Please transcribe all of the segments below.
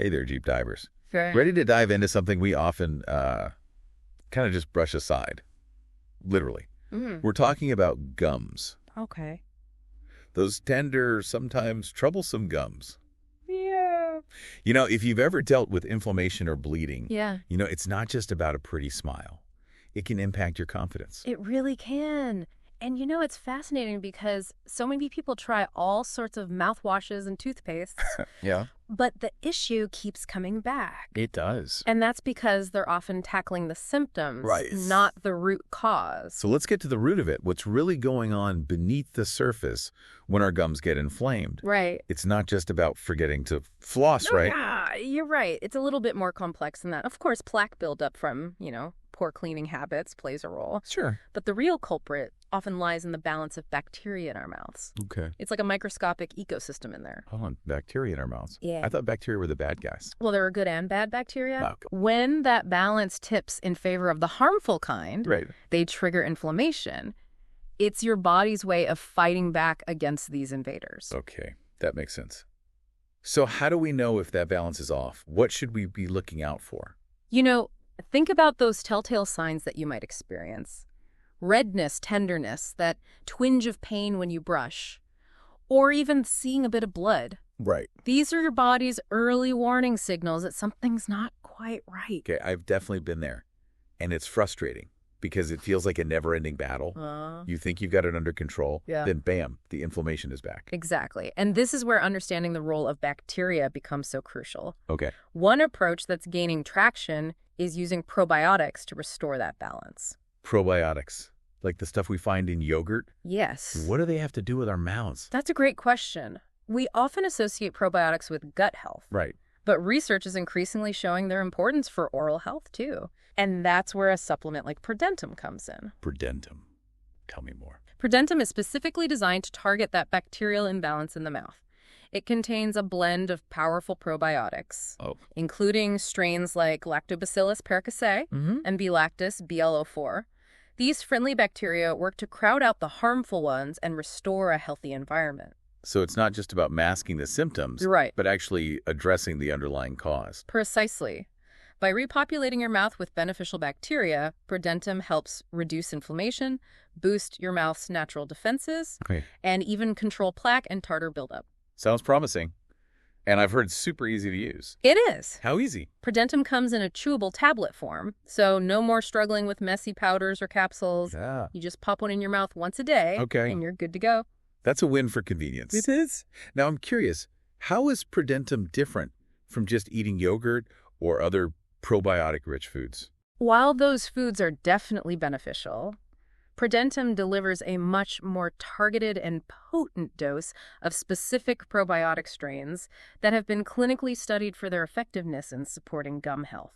Hey there, Jeep divers. Sure. Ready to dive into something we often kind of just brush aside, literally. We're talking about gums. Okay. Those tender, sometimes troublesome gums. Yeah. If you've ever dealt with inflammation or bleeding, Yeah. it's not just about a pretty smile. It can impact your confidence. It really can. And it's fascinating because so many people try all sorts of mouthwashes and toothpastes, Yeah. but the issue keeps coming back. It does. And that's because they're often tackling the symptoms, Right. not the root cause. So let's get to the root of it. What's really going on beneath the surface when our gums get inflamed? Right. It's not just about forgetting to floss, No, right? Yeah, you're right. It's a little bit more complex than that. Of course, plaque buildup from, poor cleaning habits plays a role. Sure. But the real culprit often lies in the balance of bacteria in our mouths. Okay. It's like a microscopic ecosystem in there. Hold on, bacteria in our mouths. Yeah. I thought bacteria were the bad guys. Well, there are good and bad bacteria. Wow. When that balance tips in favor of the harmful kind, Right. they trigger inflammation. It's your body's way of fighting back against these invaders. Okay, that makes sense. So how do we know if that balance is off? What should we be looking out for? Think about those telltale signs that you might experience. Redness, tenderness, that twinge of pain when you brush, or even seeing a bit of blood. Right. These are your body's early warning signals that something's not quite right. Okay, I've definitely been there. And it's frustrating because it feels like a never-ending battle. You think you've got it under control, Yeah. then bam, the inflammation is back. Exactly. And this is where understanding the role of bacteria becomes so crucial. Okay. One approach that's gaining traction is using probiotics to restore that balance. Probiotics, like the stuff we find in yogurt. Yes. What do they have to do with our mouths? That's a great question. We often associate probiotics with gut health. Right. But research is increasingly showing their importance for oral health, too. And that's where a supplement like ProDentim comes in. ProDentim. Tell me more. ProDentim is specifically designed to target that bacterial imbalance in the mouth. It contains a blend of powerful probiotics, including strains like Lactobacillus paracasei and B. lactis BLO4. These friendly bacteria work to crowd out the harmful ones and restore a healthy environment. So it's not just about masking the symptoms, Right. but actually addressing the underlying cause. Precisely. By repopulating your mouth with beneficial bacteria, ProDentim helps reduce inflammation, boost your mouth's natural defenses, Okay. and even control plaque and tartar buildup. Sounds promising. And I've heard it's super easy to use. It is. How easy? ProDentim comes in a chewable tablet form, so no more struggling with messy powders or capsules. Yeah. You just pop one in your mouth once a day, Okay. and you're good to go. That's a win for convenience. It is. Now, I'm curious, how is ProDentim different from just eating yogurt or other probiotic-rich foods? While those foods are definitely beneficial, ProDentim delivers a much more targeted and potent dose of specific probiotic strains that have been clinically studied for their effectiveness in supporting gum health.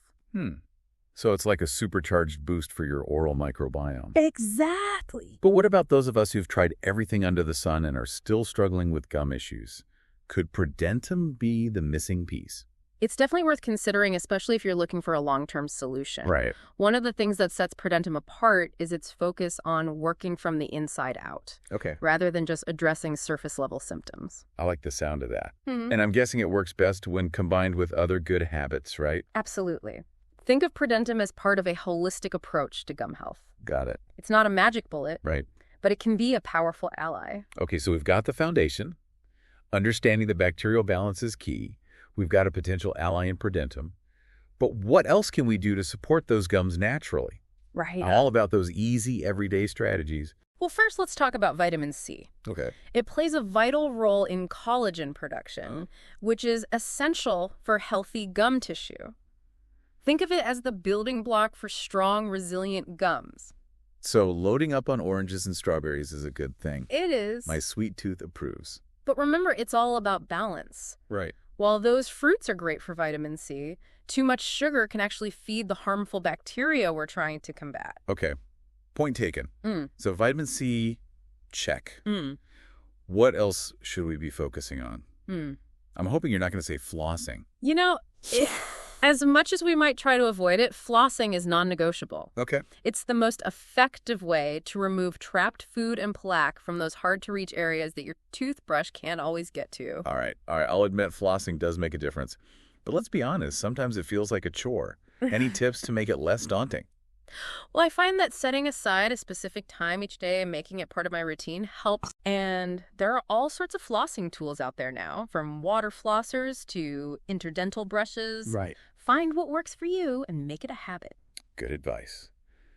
So it's like a supercharged boost for your oral microbiome. Exactly. But what about those of us who've tried everything under the sun and are still struggling with gum issues? Could ProDentim be the missing piece? It's definitely worth considering, especially if you're looking for a long-term solution. Right. One of the things that sets ProDentim apart is its focus on working from the inside out, Okay. rather than just addressing surface-level symptoms. I like the sound of that. Mm-hmm. And I'm guessing it works best when combined with other good habits, right? Absolutely. Think of ProDentim as part of a holistic approach to gum health. Got it. It's not a magic bullet, Right. but it can be a powerful ally. Okay, so we've got the foundation. Understanding the bacterial balance is key. We've got a potential ally in ProDentim. But what else can we do to support those gums naturally? Right. I'm all about those easy, everyday strategies. Well, first, let's talk about vitamin C. Okay. It plays a vital role in collagen production, which is essential for healthy gum tissue. Think of it as the building block for strong, resilient gums. So loading up on oranges and strawberries is a good thing. It is. My sweet tooth approves. But remember, it's all about balance. Right. While those fruits are great for vitamin C, too much sugar can actually feed the harmful bacteria we're trying to combat. Okay. Point taken. So vitamin C, check. Mm. What else should we be focusing on? Mm. I'm hoping you're not going to say flossing. As much as we might try to avoid it, flossing is non-negotiable. Okay. It's the most effective way to remove trapped food and plaque from those hard-to-reach areas that your toothbrush can't always get to. All right. I'll admit flossing does make a difference. But let's be honest, sometimes it feels like a chore. Any tips to make it less daunting? Well, I find that setting aside a specific time each day and making it part of my routine helps. And there are all sorts of flossing tools out there now, from water flossers to interdental brushes. Right. Find what works for you and make it a habit. Good advice.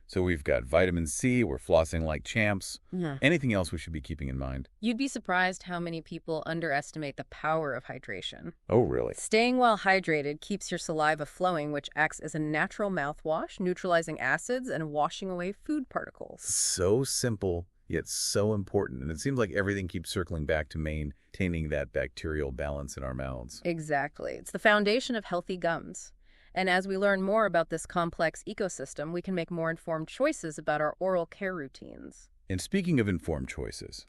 So we've got vitamin C, we're flossing like champs. Yeah. Anything else we should be keeping in mind? You'd be surprised how many people underestimate the power of hydration. Oh, really? Staying well hydrated keeps your saliva flowing, which acts as a natural mouthwash, neutralizing acids and washing away food particles. So simple, yet so important. And it seems like everything keeps circling back to maintaining that bacterial balance in our mouths. Exactly. It's the foundation of healthy gums. And as we learn more about this complex ecosystem, we can make more informed choices about our oral care routines. And speaking of informed choices,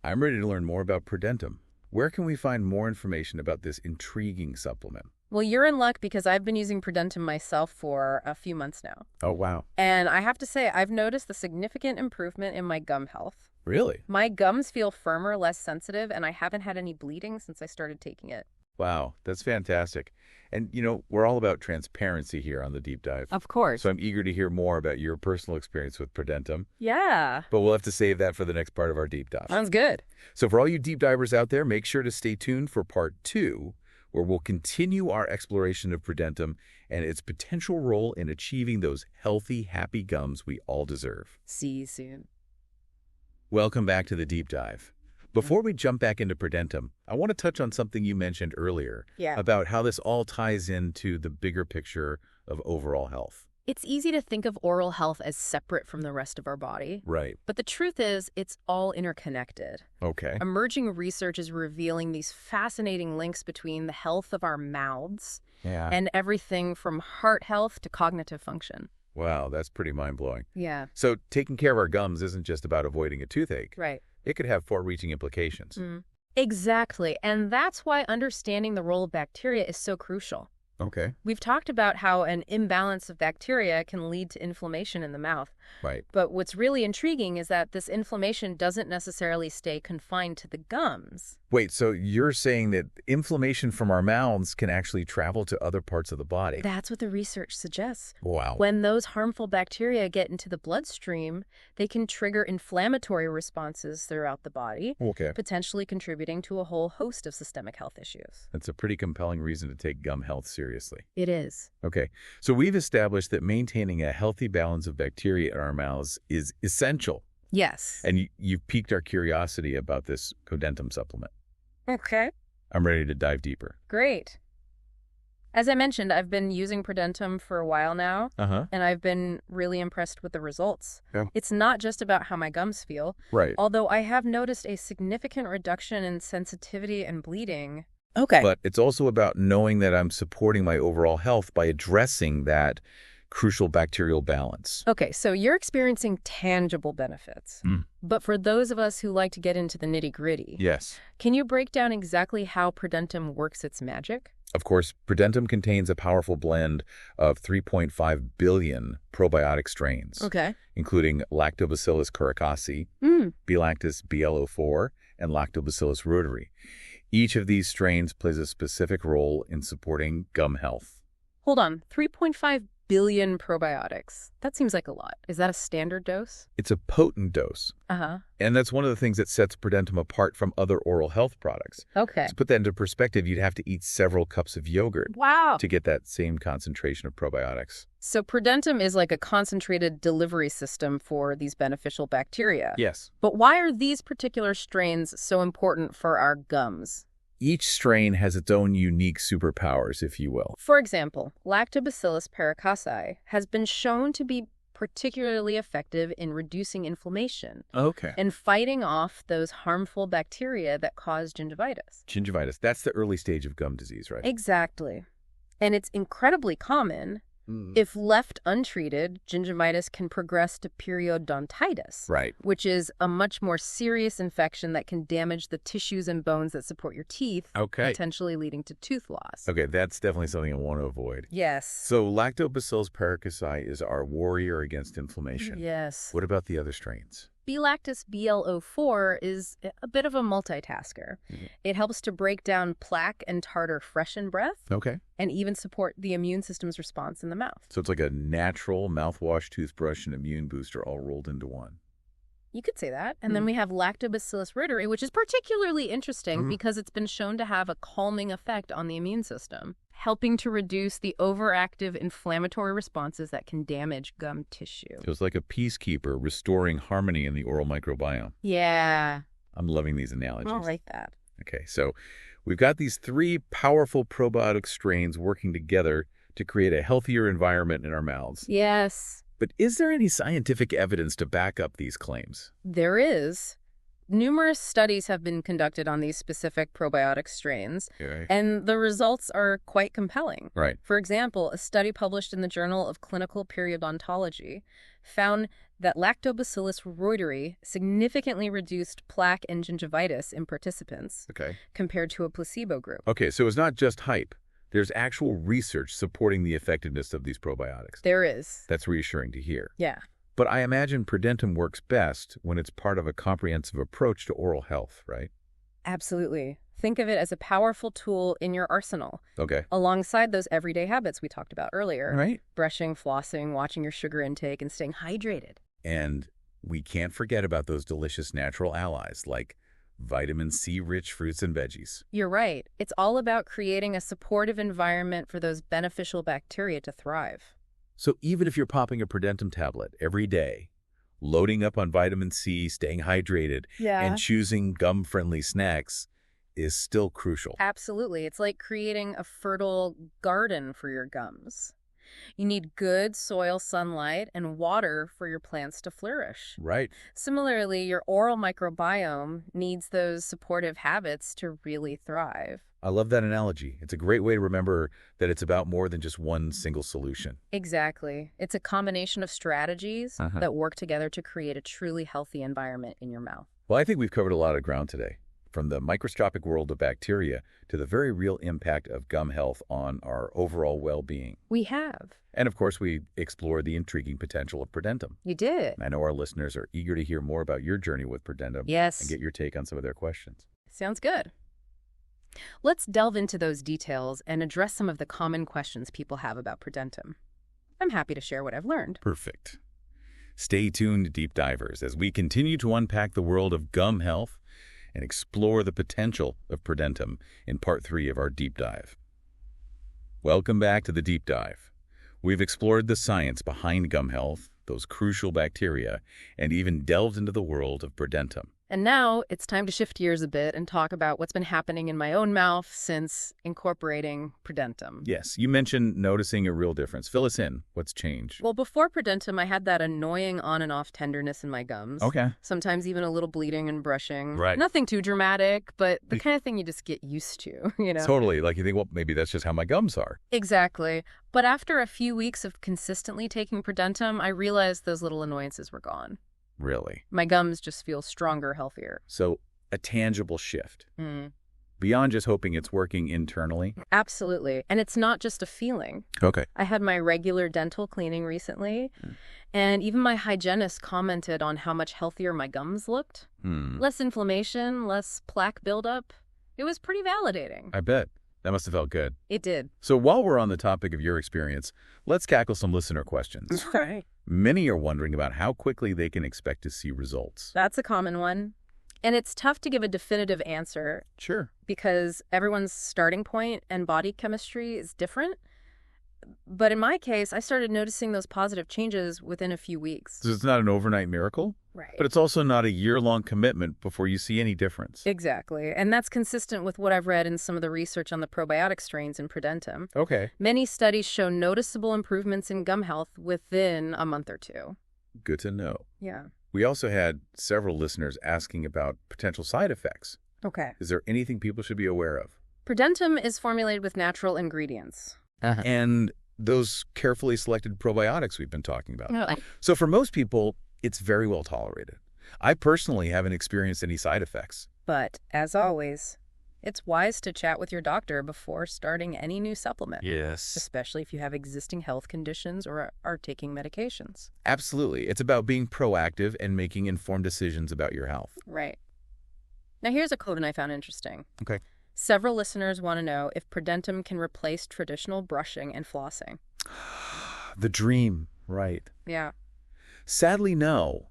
I'm ready to learn more about ProDentim. Where can we find more information about this intriguing supplement? Well, you're in luck because I've been using ProDentim myself for a few months now. Oh, wow. And I have to say, I've noticed a significant improvement in my gum health. Really? My gums feel firmer, less sensitive, and I haven't had any bleeding since I started taking it. Wow, that's fantastic. And, we're all about transparency here on the Deep Dive. Of course. So I'm eager to hear more about your personal experience with ProDentim. Yeah. But we'll have to save that for the next part of our Deep Dive. Sounds good. So for all you deep divers out there, make sure to stay tuned for part 2, where we'll continue our exploration of ProDentim and its potential role in achieving those healthy, happy gums we all deserve. See you soon. Welcome back to the Deep Dive. Before we jump back into ProDentim, I want to touch on something you mentioned earlier about how this all ties into the bigger picture of overall health. It's easy to think of oral health as separate from the rest of our body. Right. But the truth is, it's all interconnected. Okay. Emerging research is revealing these fascinating links between the health of our mouths and everything from heart health to cognitive function. Wow, that's pretty mind-blowing. Yeah. So taking care of our gums isn't just about avoiding a toothache. Right. It could have far-reaching implications. Exactly. And that's why understanding the role of bacteria is so crucial. Okay. We've talked about how an imbalance of bacteria can lead to inflammation in the mouth. Right. But what's really intriguing is that this inflammation doesn't necessarily stay confined to the gums. Wait, so you're saying that inflammation from our mouths can actually travel to other parts of the body? That's what the research suggests. Wow. When those harmful bacteria get into the bloodstream, they can trigger inflammatory responses throughout the body, potentially contributing to a whole host of systemic health issues. That's a pretty compelling reason to take gum health seriously. It is. Okay, so we've established that maintaining a healthy balance of bacteria in our mouths is essential. Yes. And you've piqued our curiosity about this ProDentim supplement. Okay. I'm ready to dive deeper. Great. As I mentioned, I've been using ProDentim for a while now, and I've been really impressed with the results. Yeah. It's not just about how my gums feel, Right. although I have noticed a significant reduction in sensitivity and bleeding. Okay. But it's also about knowing that I'm supporting my overall health by addressing that crucial bacterial balance. Okay, so you're experiencing tangible benefits. But for those of us who like to get into the nitty-gritty, Yes. can you break down exactly how ProDentim works its magic? Of course, ProDentim contains a powerful blend of 3.5 billion probiotic strains, including Lactobacillus coracosi, B-lactis BLO4, and Lactobacillus reuteri. Each of these strains plays a specific role in supporting gum health. Hold on, 3.5 billion probiotics. That seems like a lot. Is that a standard dose? It's a potent dose. And that's one of the things that sets ProDentim apart from other oral health products. Okay. To put that into perspective, you'd have to eat several cups of yogurt to get that same concentration of probiotics. So ProDentim is like a concentrated delivery system for these beneficial bacteria. Yes. But why are these particular strains so important for our gums? Each strain has its own unique superpowers, if you will. For example, Lactobacillus paracasi has been shown to be particularly effective in reducing inflammation and fighting off those harmful bacteria that cause gingivitis. Gingivitis, that's the early stage of gum disease, right? Exactly. And it's incredibly common. If left untreated, gingivitis can progress to periodontitis, which is a much more serious infection that can damage the tissues and bones that support your teeth, potentially leading to tooth loss. Okay, that's definitely something I want to avoid. Yes. So Lactobacillus paracasi is our warrior against inflammation. Yes. What about the other strains? B-lactis BLO4 is a bit of a multitasker. It helps to break down plaque and tartar fresh in breath. Okay. And even support the immune system's response in the mouth. So it's like a natural mouthwash, toothbrush, and immune booster all rolled into one. You could say that. And then we have Lactobacillus reuteri, which is particularly interesting because it's been shown to have a calming effect on the immune system, helping to reduce the overactive inflammatory responses that can damage gum tissue. So it's like a peacekeeper restoring harmony in the oral microbiome. Yeah. I'm loving these analogies. I like that. Okay, so we've got these 3 powerful probiotic strains working together to create a healthier environment in our mouths. Yes. But is there any scientific evidence to back up these claims? There is. Numerous studies have been conducted on these specific probiotic strains, and the results are quite compelling. Right. For example, a study published in the Journal of Clinical Periodontology found that Lactobacillus reuteri significantly reduced plaque and gingivitis in participants compared to a placebo group. Okay, so it's not just hype. There's actual research supporting the effectiveness of these probiotics. There is. That's reassuring to hear. Yeah. But I imagine ProDentim works best when it's part of a comprehensive approach to oral health, right? Absolutely. Think of it as a powerful tool in your arsenal. Okay. Alongside those everyday habits we talked about earlier. Right. Brushing, flossing, watching your sugar intake, and staying hydrated. And we can't forget about those delicious natural allies like vitamin C-rich fruits and veggies. You're right. It's all about creating a supportive environment for those beneficial bacteria to thrive. So even if you're popping a ProDentim tablet every day, loading up on vitamin C, staying hydrated, and choosing gum-friendly snacks is still crucial. Absolutely. It's like creating a fertile garden for your gums. You need good soil, sunlight, and water for your plants to flourish. Right. Similarly, your oral microbiome needs those supportive habits to really thrive. I love that analogy. It's a great way to remember that it's about more than just one single solution. Exactly. It's a combination of strategies that work together to create a truly healthy environment in your mouth. Well, I think we've covered a lot of ground today, from the microscopic world of bacteria to the very real impact of gum health on our overall well-being. We have. And of course, we explored the intriguing potential of ProDentim. You did. I know our listeners are eager to hear more about your journey with ProDentim and get your take on some of their questions. Sounds good. Let's delve into those details and address some of the common questions people have about ProDentim. I'm happy to share what I've learned. Perfect. Stay tuned, deep divers, as we continue to unpack the world of gum health and explore the potential of ProDentim in part 3 of our deep dive. Welcome back to the deep dive. We've explored the science behind gum health, those crucial bacteria, and even delved into the world of ProDentim. And now it's time to shift gears a bit and talk about what's been happening in my own mouth since incorporating ProDentim. Yes, you mentioned noticing a real difference. Fill us in. What's changed? Well, before ProDentim, I had that annoying on and off tenderness in my gums. Okay. Sometimes even a little bleeding and brushing. Right. Nothing too dramatic, but the kind of thing you just get used to, you know? Totally. Like you think, well, maybe that's just how my gums are. Exactly. But after a few weeks of consistently taking ProDentim, I realized those little annoyances were gone. Really? My gums just feel stronger, healthier. So a tangible shift. Beyond just hoping it's working internally? Absolutely. And it's not just a feeling. Okay. I had my regular dental cleaning recently, and even my hygienist commented on how much healthier my gums looked. Less inflammation, less plaque buildup. It was pretty validating. I bet. That must have felt good. It did. So while we're on the topic of your experience, let's tackle some listener questions. Right. Many are wondering about how quickly they can expect to see results. That's a common one. And it's tough to give a definitive answer. Sure. Because everyone's starting point and body chemistry is different. But in my case, I started noticing those positive changes within a few weeks. So it's not an overnight miracle? Right. But it's also not a year-long commitment before you see any difference. Exactly. And that's consistent with what I've read in some of the research on the probiotic strains in ProDentim. Okay. Many studies show noticeable improvements in gum health within a month or two. Good to know. Yeah. We also had several listeners asking about potential side effects. Okay. Is there anything people should be aware of? ProDentim is formulated with natural ingredients. And those carefully selected probiotics we've been talking about. Oh. So for most people, it's very well tolerated. I personally haven't experienced any side effects. But, as always, It's wise to chat with your doctor before starting any new supplement. Yes. Especially if you have existing health conditions or are taking medications. Absolutely. It's about being proactive and making informed decisions about your health. Right. Now here's a quote I found interesting. Okay. Several listeners want to know if ProDentim can replace traditional brushing and flossing. The dream, right. Yeah. Sadly, no.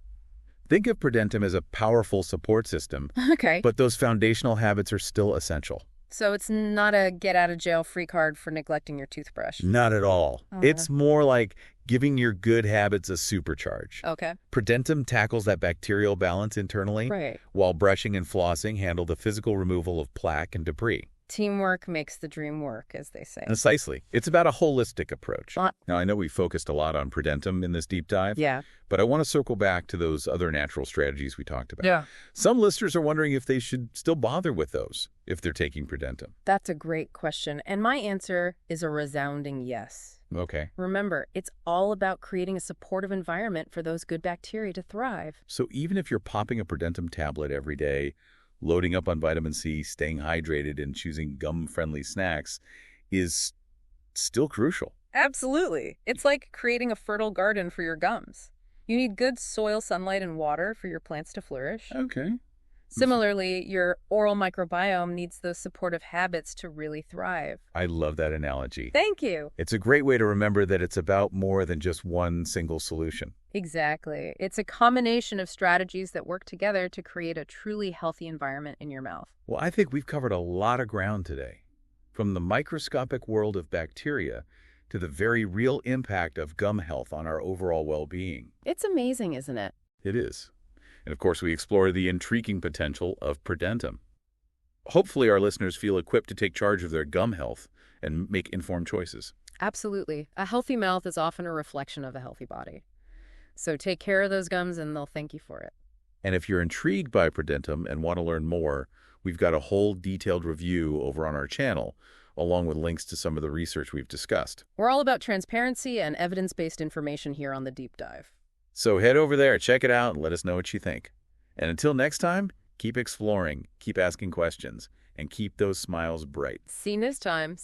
Think of ProDentim as a powerful support system. Okay. But those foundational habits are still essential. So it's not a get-out-of-jail-free card for neglecting your toothbrush? Not at all. It's more like giving your good habits a supercharge. Okay. ProDentim tackles that bacterial balance internally, Right. while brushing and flossing handle the physical removal of plaque and debris. Teamwork makes the dream work, as they say. Precisely. It's about a holistic approach. Now, I know we focused a lot on ProDentim in this deep dive. Yeah. But I want to circle back to those other natural strategies we talked about. Yeah. Some listeners are wondering if they should still bother with those if they're taking ProDentim. That's a great question, and my answer is a resounding yes. Okay. Remember, it's all about creating a supportive environment for those good bacteria to thrive. So even if you're popping a ProDentim tablet every day, loading up on vitamin C, staying hydrated, and choosing gum-friendly snacks is still crucial. Absolutely. It's like creating a fertile garden for your gums. You need good soil, sunlight, and water for your plants to flourish. Okay. Similarly, your oral microbiome needs those supportive habits to really thrive. I love that analogy. Thank you. It's a great way to remember that it's about more than just one single solution. Exactly. It's a combination of strategies that work together to create a truly healthy environment in your mouth. Well, I think we've covered a lot of ground today. From the microscopic world of bacteria to the very real impact of gum health on our overall well-being. It's amazing, isn't it? It is. And of course, we explore the intriguing potential of ProDentim. Hopefully, our listeners feel equipped to take charge of their gum health and make informed choices. Absolutely. A healthy mouth is often a reflection of a healthy body. So take care of those gums and they'll thank you for it. And if you're intrigued by ProDentim and want to learn more, we've got a whole detailed review over on our channel, along with links to some of the research we've discussed. We're all about transparency and evidence-based information here on The Deep Dive. So head over there, check it out, and let us know what you think. And until next time, keep exploring, keep asking questions, and keep those smiles bright. See you next time.